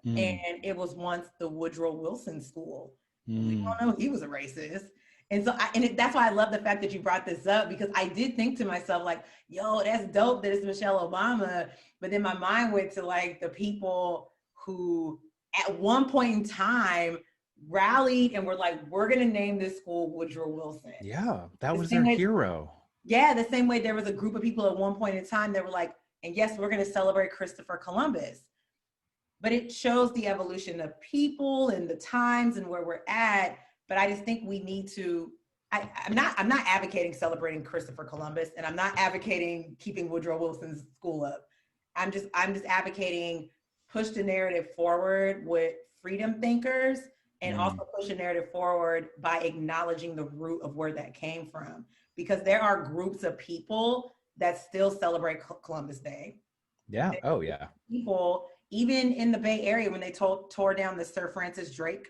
Mm. And it was once the Woodrow Wilson School. We Mm. all know he was a racist. And so, that's why I love the fact that you brought this up, because I did think to myself, like, yo, that's dope that it's Michelle Obama. But then my mind went to like the people who at one point in time rallied and were like, we're going to name this school Woodrow Wilson. Yeah, that The was same their way- hero. Yeah, the same way there was a group of people at one point in time that were like, and yes, we're going to celebrate Christopher Columbus. But it shows the evolution of people and the times and where we're at. But I just think we need to, I'm not advocating celebrating Christopher Columbus, and I'm not advocating keeping Woodrow Wilson's school up. I'm just advocating push the narrative forward with freedom thinkers, and also push the narrative forward by acknowledging the root of where that came from. Because there are groups of people that still celebrate Columbus Day. Yeah. Oh yeah. People, even in the Bay Area, when they tore down the Sir Francis Drake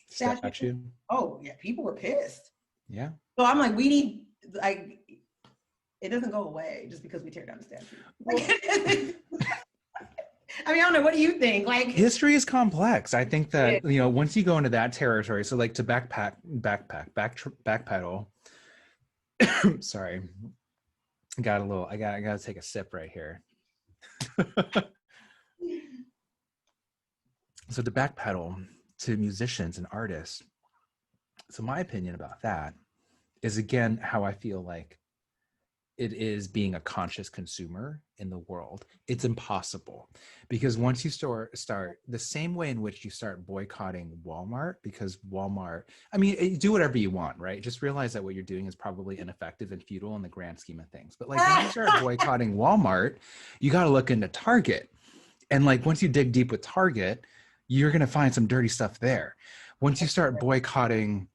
statue. Oh yeah, people were pissed. Yeah. So I'm like, we need, like, it doesn't go away just because we tear down the statue. Like, I mean, I don't know. What do you think? Like, history is complex. I think that, you know, once you go into that territory, so like to backpedal. Sorry, I gotta take a sip right here. So to backpedal to musicians and artists. So my opinion about that is, again, how I feel like it is being a conscious consumer in the world. It's impossible, because once you start the same way in which you start boycotting Walmart, because Walmart, I mean, do whatever you want, right? Just realize that what you're doing is probably ineffective and futile in the grand scheme of things. But like, when you start boycotting Walmart, you got to look into Target. And like, once you dig deep with Target, you're going to find some dirty stuff there. Once you start boycotting,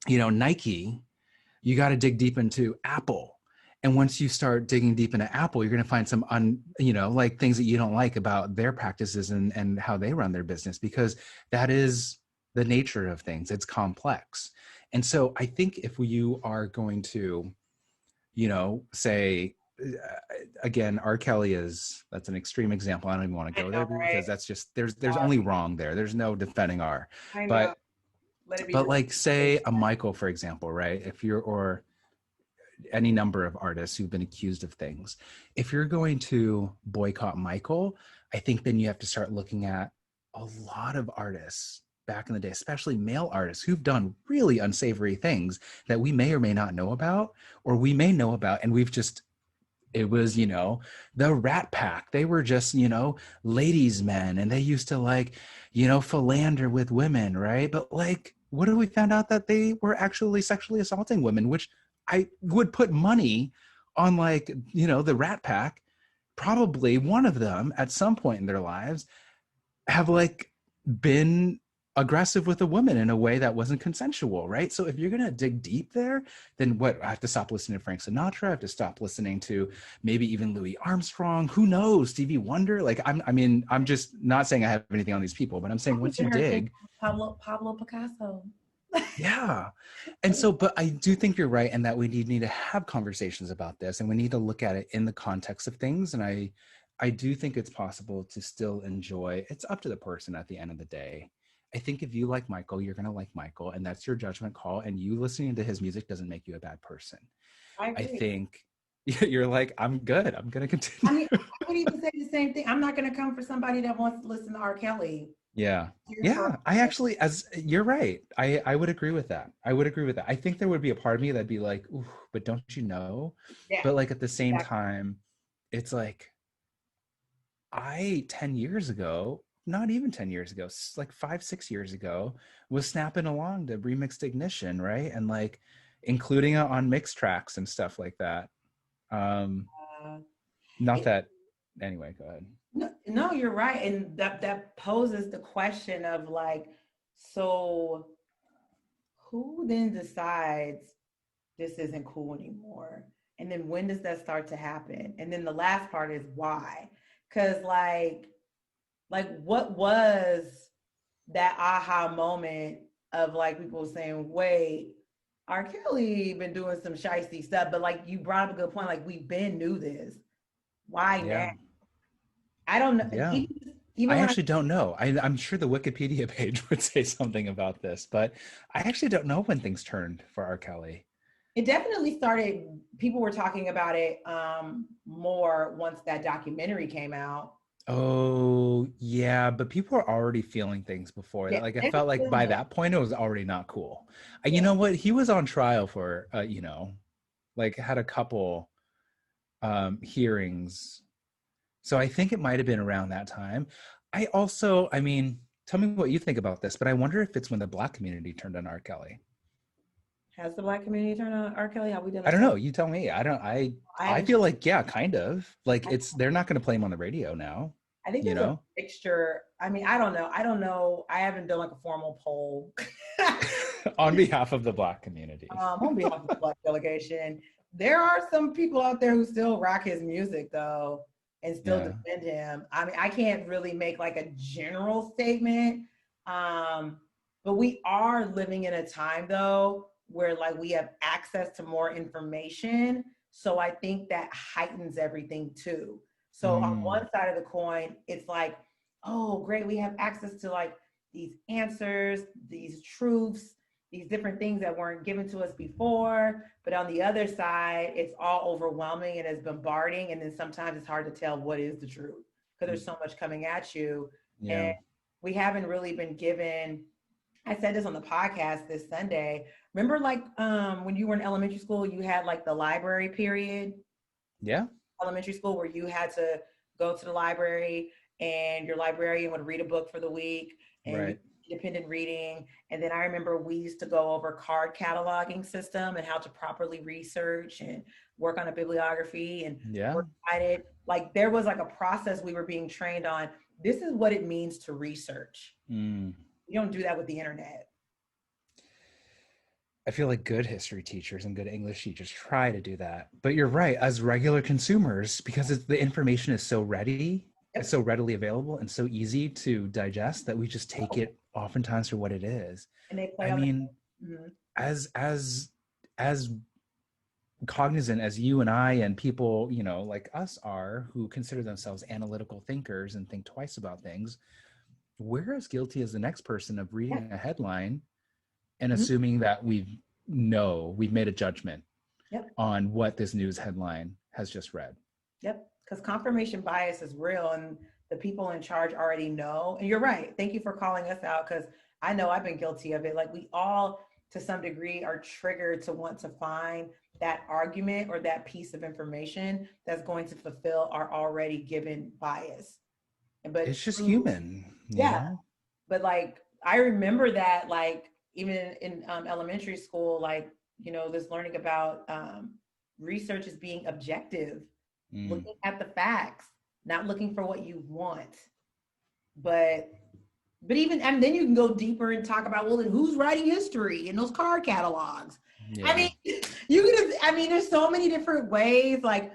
you know, Nike, you got to dig deep into Apple. And once you start digging deep into Apple, you're going to find some, like things that you don't like about their practices and how they run their business, because that is the nature of things. It's complex. And so I think if you are going to, you know, say, again, R. Kelly that's an extreme example. I don't even want to go there, because that's just, there's only wrong there. There's no defending R. But like, say a Michael, for example, right? If you're, or any number of artists who've been accused of things, if you're going to boycott Michael, I think then you have to start looking at a lot of artists back in the day, especially male artists who've done really unsavory things that we may or may not know about, or we may know about, and we've just, it was, you know, the Rat Pack. They were just, you know, ladies' men, and they used to, like, you know, philander with women, right? But like, what have we found out? That they were actually sexually assaulting women, which I would put money on, like, you know, the Rat Pack, probably one of them at some point in their lives have like been aggressive with a woman in a way that wasn't consensual, right? So if you're going to dig deep there, then what, I have to stop listening to Frank Sinatra, I have to stop listening to maybe even Louis Armstrong, who knows, Stevie Wonder. Like, I'm just not saying I have anything on these people, but I'm saying once you dig, Pablo Picasso. yeah. And so, but I do think you're right, and that we need to have conversations about this, and we need to look at it in the context of things. And I do think it's possible to still enjoy. It's up to the person at the end of the day. I think if you like Michael, you're going to like Michael, and that's your judgment call. And you listening to his music doesn't make you a bad person. I think you're like, I'm good. I'm going to continue. I mean, I would even say the same thing. I'm not going to come for somebody that wants to listen to R. Kelly. Yeah. Yeah. I actually, you're right. I would agree with that. I think there would be a part of me that'd be like, ooh, but don't you know? Yeah. But like, at the same time, it's like, 10 years ago, not even 10 years ago, like 5-6 years ago, was snapping along to Remixed Ignition, right? And like including it on mix tracks and stuff like that. Uh, Not it, that, anyway, go ahead. no, you're right. And that poses the question of like, so who then decides this isn't cool anymore? And then when does that start to happen? And then the last part is why? Because like what was that aha moment of like people saying, wait, R. Kelly been doing some shiesty stuff, but like you brought up a good point, like we been knew this. Why now? Yeah. I don't know. Yeah. Even I when actually don't know. I'm sure the Wikipedia page would say something about this, but I actually don't know when things turned for R. Kelly. it definitely started, people were talking about it more once that documentary came out. Oh, yeah, but people are already feeling things before Yeah, that. Like I they were felt like feeling by it. that point it was already not cool. And you Yeah. know what? He was on trial for like had a couple hearings. So I think it might have been around that time. I mean, tell me what you think about this, but I wonder if it's when the Black community turned on R. Kelly. Has the Black community turned on R. Kelly? Have we done I a don't study? know. You tell me. I I haven't. feel like, yeah, kind of. Like I, they're not going to play him on the radio now, I think you there's a know? mixture. I mean, I don't know. I don't know. I haven't done like a formal poll On behalf of the Black community. on behalf of the Black delegation. There are some people out there who still rock his music though, and still Yeah. defend him. I mean, I can't really make like a general statement, um, but we are living in a time though where like we have access to more information. So I think that heightens everything too. So on Mm. one side of the coin, it's like, oh, great, we have access to like these answers, these truths, these different things that weren't given to us before. But on the other side, it's all overwhelming and it's bombarding. And then sometimes it's hard to tell what is the truth because there's so much coming at you. Yeah. And we haven't really been given, I said this on the podcast this Sunday. Remember like when you were in elementary school, you had like the library period, Yeah. elementary school, where you had to go to the library and your librarian would read a book for the week and Right. independent reading. And then I remember we used to go over card cataloging system and how to properly research and work on a bibliography and Yeah. work at it. Like there was like a process we were being trained on. This is what it means to research. Mm. You don't do that with the internet. I feel like good history teachers and good English teachers try to do that. But you're right, as regular consumers, because the information is so ready, it's so readily available and so easy to digest that we just take it oftentimes for what it is. And they play I on mean, the, mhm. as cognizant as you and I and people, like us are, who consider themselves analytical thinkers and think twice about things, we're as guilty as the next person of reading a headline and Mhm. assuming that we've made a judgment Yep. on what this news headline has just read. Yep. Because confirmation bias is real and the people in charge already know. And you're right. Thank you for calling us out because I know I've been guilty of it. Like we all, to some degree, are triggered to want to find that argument or that piece of information that's going to fulfill our already given bias. But It's just truth, human, yeah. But like I remember that like even in elementary school, like, this learning about research as being objective, looking at the facts, not looking for what you want. But even, and then you can go deeper and talk about, well, then who's writing history in those card catalogs? Yeah. I mean, you can just, I mean, there's so many different ways, like,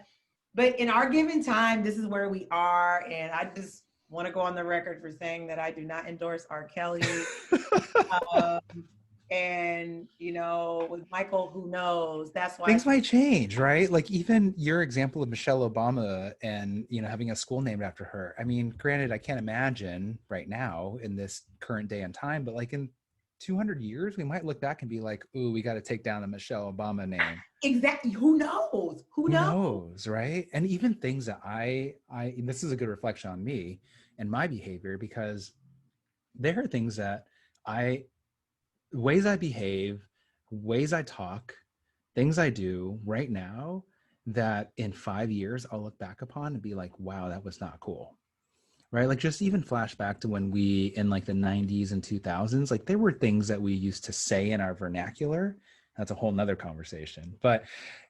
but in our given time, this is where we are. And I just want to go on the record for saying that I do not endorse R. Kelly. And with Michael, who knows? That's why Things might change, right? Like even your example of Michelle Obama and having a school named after her. I mean, granted, I can't imagine right now in this current day and time, but like in 200 years, we might look back and be like, "Ooh, we got to take down the Michelle Obama name." exactly. Who knows? Who knows? Right? And even things that I this is a good reflection on me and my behavior, because there are things that ways I behave, ways I talk, things I do right now that in 5 years I'll look back upon and be like, wow, that was not cool. Right? Like just even flashback to when we in like the 90s and 2000s, like there were things that we used to say in our vernacular That's a whole nother conversation. But,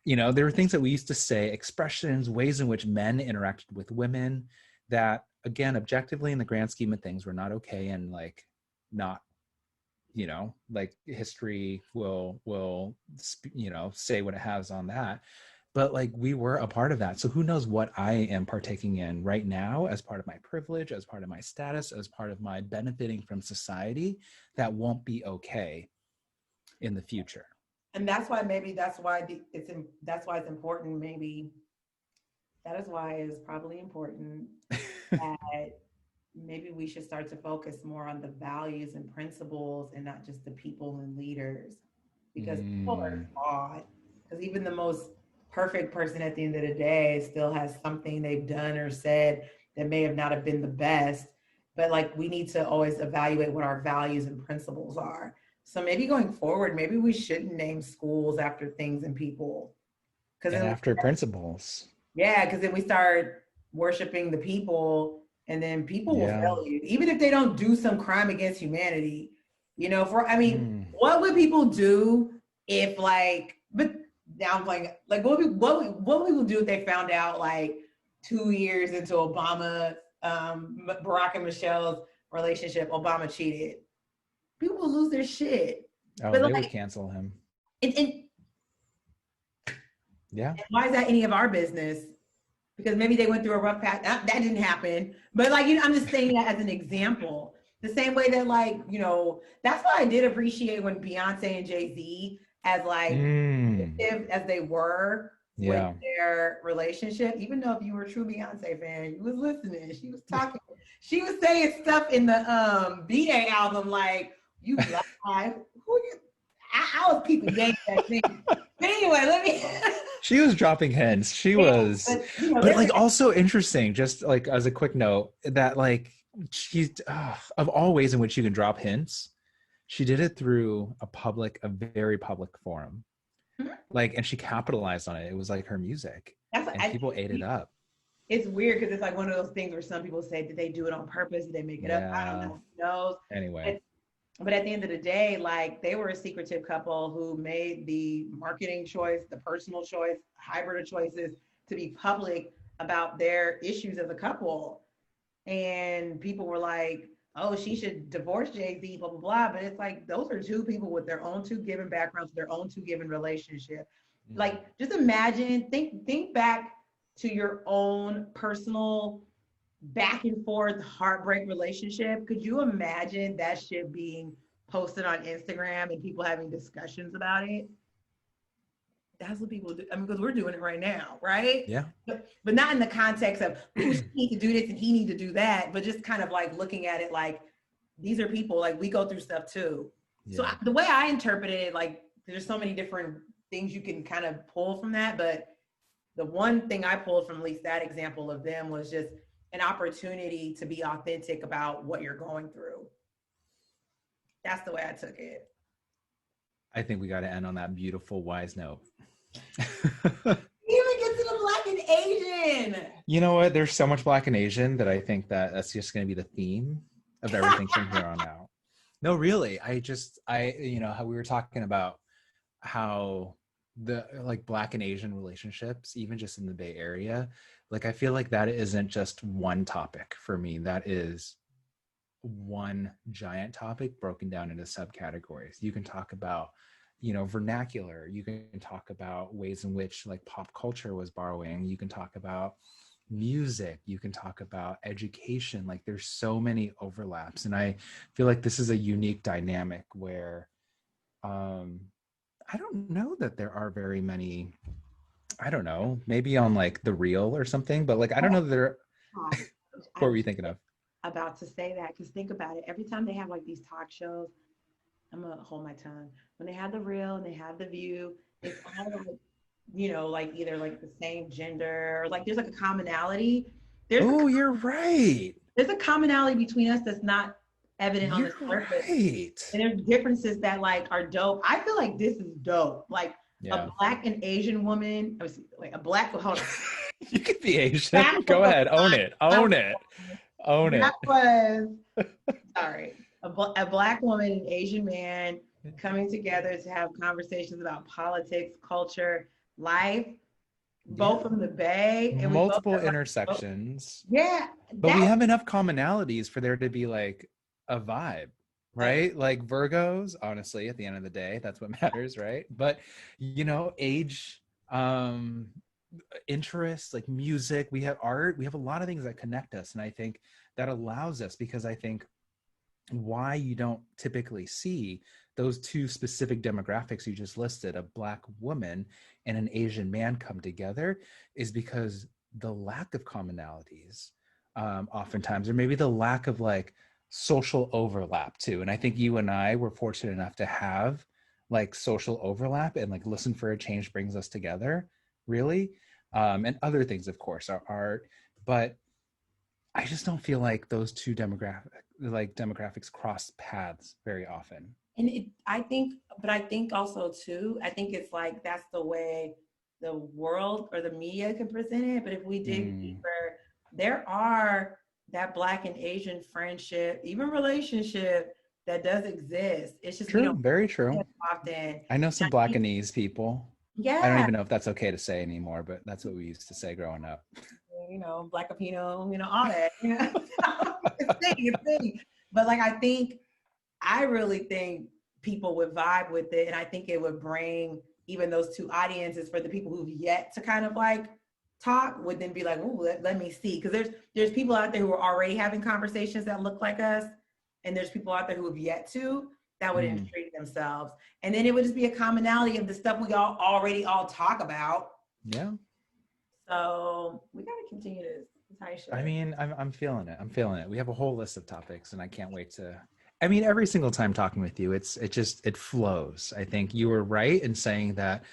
you know, there were things that we used to say, expressions, ways in which men interacted with women that, again, objectively in the grand scheme of things were not okay, and like not, you know, like history will, you know, say what it has on that. But like we were a part of that. So who knows what I am partaking in right now as part of my privilege, as part of my status, as part of my benefiting from society that won't be okay in the future. And that's why that's why it's important. Maybe that is why it's probably important that maybe we should start to focus more on the values and principles and not just the people and leaders, because people are flawed. Because even the most perfect person at the end of the day still has something they've done or said that may have not have been the best. But like, we need to always evaluate what our values and principles are. So maybe going forward, maybe we shouldn't name schools after things and people. And after principles. Yeah, because then we start worshiping the people, and then people will fail you, even if they don't do some crime against humanity. You know, what would people do if like, but now I'm playing, like what would people do if they found out like 2 years into Obama, Barack and Michelle's relationship, Obama cheated? People will lose their shit. Oh, but they would cancel him. Yeah. And why is that any of our business? Because maybe they went through a rough patch. That didn't happen. But like, you know, I'm just saying that as an example. The same way that like, you know, that's why I did appreciate when Beyonce and Jay-Z, as like as they were with their relationship, even though if you were a true Beyonce fan, you was listening. She was talking. She was saying stuff in the B-Day album like, you live. Who you? I was keeping gang that thing. But anyway, She was dropping hints. She was, but like also interesting. Just like as a quick note, that like she's of all ways in which you can drop hints, she did it through a very public forum, like, and she capitalized on it. It was like her music, and people ate it up. It's weird because it's like one of those things where some people say, did they do it on purpose? Did they make it up? I don't know. Who knows? Anyway. But at the end of the day, like, they were a secretive couple who made the marketing choice, the personal choice, hybrid of choices to be public about their issues as a couple. And people were like, oh, she should divorce Jay-Z, blah, blah, blah. But it's like, those are two people with their own two given backgrounds, their own two given relationship. Like, just imagine, think back to your own personal back and forth heartbreak relationship. Could you imagine that shit being posted on Instagram and people having discussions about it? That's what people do. I mean, because we're doing it right now, right? Yeah. But not in the context of, oh, she needs to do this and he needs to do that, but just kind of like looking at it like, these are people, like, we go through stuff too. Yeah. So the way I interpret it, like, there's so many different things you can kind of pull from that, but the one thing I pulled from at least that example of them was just an opportunity to be authentic about what you're going through. That's the way I took it. I think we got to end on that beautiful, wise note. Even get to the Black and Asian. You know what? There's so much Black and Asian that I think that's just going to be the theme of everything from here on out. No, really. You know, how we were talking about how the like Black and Asian relationships, even just in the Bay Area, like, I feel like that isn't just one topic for me. That is one giant topic broken down into subcategories. You can talk about, you know, vernacular. You can talk about ways in which like pop culture was borrowing. You can talk about music. You can talk about education. Like, there's so many overlaps. And I feel like this is a unique dynamic where I don't know that there are very many, I don't know, maybe on like The Real or something, but like, I don't know that there what were you thinking of? About to say that, because think about it. Every time they have like these talk shows, I'm gonna hold my tongue. When they have The Real and they have The View, it's all like, you know, like either like the same gender or like there's like a commonality. You're right. There's a commonality between us that's not evident on the surface. Right. And there's differences that like are dope. I feel like this is dope. Like a Black and Asian woman, like a Black, hold on. You could be Asian. Go ahead. Own it. Own it. Own it. That was, sorry, a Black woman, an Asian man coming together to have conversations about politics, culture, life, both Yeah. from the Bay, and we both Multiple have like, intersections, yeah, but we that have enough commonalities for there to be like a vibe, right? Like Virgos, honestly, at the end of the day, that's what matters, right? But you know, age, um, interests, like music, we have art, we have a lot of things that connect us. And I think that allows us, because I think why you don't typically see those two specific demographics you just listed, a Black woman and an Asian man, come together, is because the lack of commonalities, oftentimes, or maybe the lack of like social overlap too. And I think you and I were fortunate enough to have like social overlap, and like Listen for a Change brings us together, really. And other things, of course, are art, but I just don't feel like those two demographics cross paths very often. and I think, but I think also too, I think it's like that's the way the world or the media can present it. But if we dig Mm, deeper, there are that Black and Asian friendship, even relationship that does exist. It's just we true, don't very see true. it often. And I know some I think, Blackanese people. I don't yeah, even know if that's okay to say anymore, but that's what we used to say growing up. Black Filipino, all that, it's thing. But like, I really think people would vibe with it. And I think it would bring even those two audiences for the people who've yet to kind of like talk would then be like, oh, let me see. Because there's people out there who are already having conversations that look like us. And there's people out there who have yet to that would Mm, intrigue themselves. And then it would just be a commonality of the stuff we all already all talk about. yeah. So we got to continue this. Taisha. I mean, I'm feeling it. I'm feeling it. We have a whole list of topics, and I can't wait to. I mean, every single time talking with you, it flows. I think you were right in saying that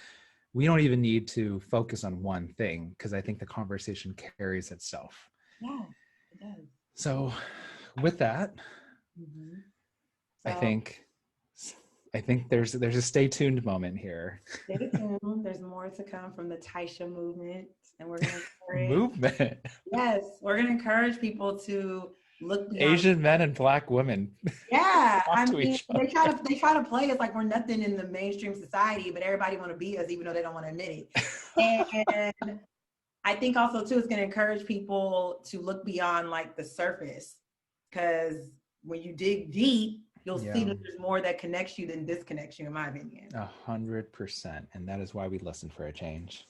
we don't even need to focus on one thing, because I think the conversation carries itself. Yeah, it does. So, with that, Mm-hmm. I So think I think there's a stay tuned moment here. stay tuned. There's more to come from the Taisha movement, and we're gonna encourage. Movement. Yes, we're gonna encourage people to look beyond. Asian men and Black women Yeah, talk I to mean, each other. they try to play us like we're nothing in the mainstream society, but everybody want to be us, even though they don't want to admit it. And I think also too, it's gonna encourage people to look beyond like the surface, because when you dig deep, you'll see Yeah. that there's more that connects you than disconnects you, in my opinion. 100%. And that is why we listen for a change.